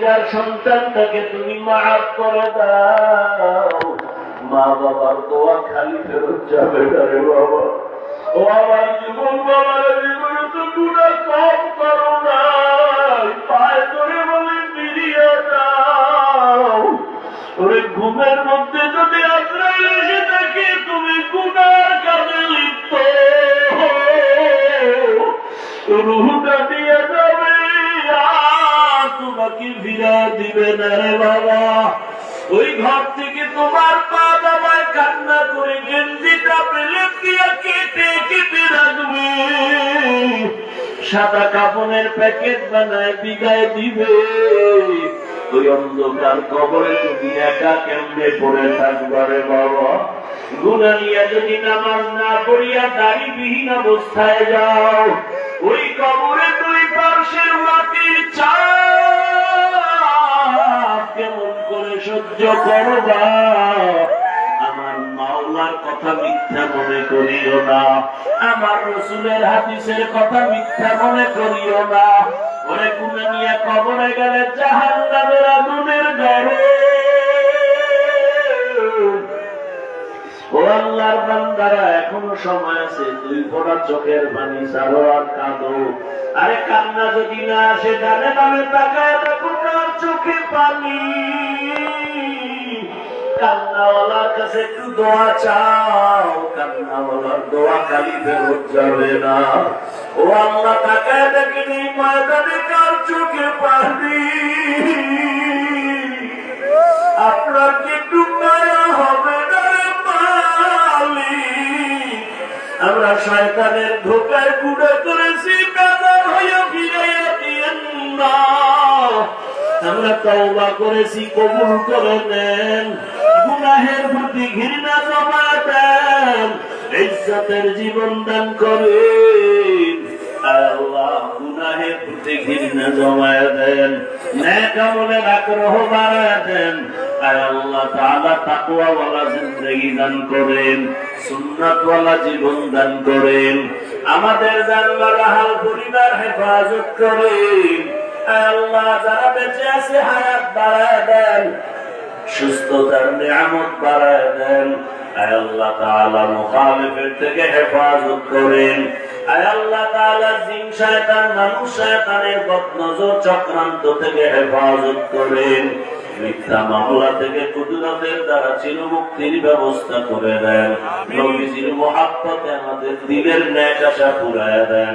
কলিজার সন্তানটাকে তুমি মাফ করে দাও। মা বাবার দোয়া খালি ফেরত যাবে না রে বাবা। ও আমার জীবন, বাবার জীবনে তো গুনাহ কম করো নাই, পায়ে ধরে বলে ফিরিয়ে দাও। ওরে ঘুমের মধ্যে যদি আশ্রয় এসে থাকে তুমি গুনার কাজে লিপ্ত, রুহটা দিয়ে যাবে আর তোমাকে ফিরা দিবে না রে বাবা। ওই ঘর থেকে তোমার পা বাবায় কান্না করে গেঞ্জিটা পেলে দিয়া কেটে কেটে রাখবে, সাদা কাপড়ের প্যাকেট বানায় বিদায় দিবে। ওই অন্ধকার কবরে তুমি একা কেমনে পড়ে থাকবা রে বাবা। গুনাহ নিয়ে যদি নামাজ না পড়িয়া দাড়িবিহীন অবস্থায় যাও, ওই কবরে দুই পার্শ্বের মাটির চাপ কেমন করে সহ্য করবা। আমার মাওলার কথা মিথ্যা মনে করিও না, আমার রাসূলের হাদিসের কথা মিথ্যা মনে করিও না। ওরে গুনাহ নিয়ে কবরে গেলে জাহান্নামের আগুনের গরম। ও আল্লাহর বান্দারা, এখনো সময় আছে, দুই ফোঁটা চোখের পানি ছাড়ো আর কাঁদো। আরে কান্না যদি না আসে, ডানে বামে তাকায় দেখো কার চোখে পানি। কান্নাওয়ালার কাছে একটু দোয়া চাও, কান্নাওয়ালার দোয়া খালি ফেরত যাবে না। ও আল্লাহ, তাকায় দেখেন এই ময়দানে কার চোখে পানি। আপনার কি একটু মায়া হবে না? আমরা শয়তানের ধোকায় গুনাহ করেছি, বেজার হইয়া ফিরাইয়া দিয়েন না। আমরা তওবা করেছি, কবুল করে নেন। গুনাহের প্রতি ঘৃণা জমা দেন, ইজ্জতের জীবন দান করেন। আল্লাহ গুনাহের প্রতি ঘৃণা জমায় দেন, নেক আমলের আগ্রহ বাড়ায় দেন। আল্লাহ তাআলা তাকওয়াওয়ালা জিন্দেগি দান করেন, সুন্নাতওয়ালা জীবন দান করেন। আমাদের জানওয়ালা হাল পরিবার হেফাজত করেন। আল্লাহ যারা বেঁচে আছে হায়াত বাড়ায় দেন, সুস্থতার নিয়ামত বাড়ায় দেন। আল্লাহ তাআলা মুখালিফের থেকে হেফাজত করেন। আল্লাহ তাআলা জিন শয়তান মানুষ শয়তানের বদনজর চক্রান্ত থেকে হেফাজত করেন। মিথ্যা মামলা থেকে কুদরতের দ্বারা চিরমুক্তির ব্যবস্থা করে দেন। নবীজির মহব্বতে আমাদের দিলের নেক আশা পুরায়া দেন।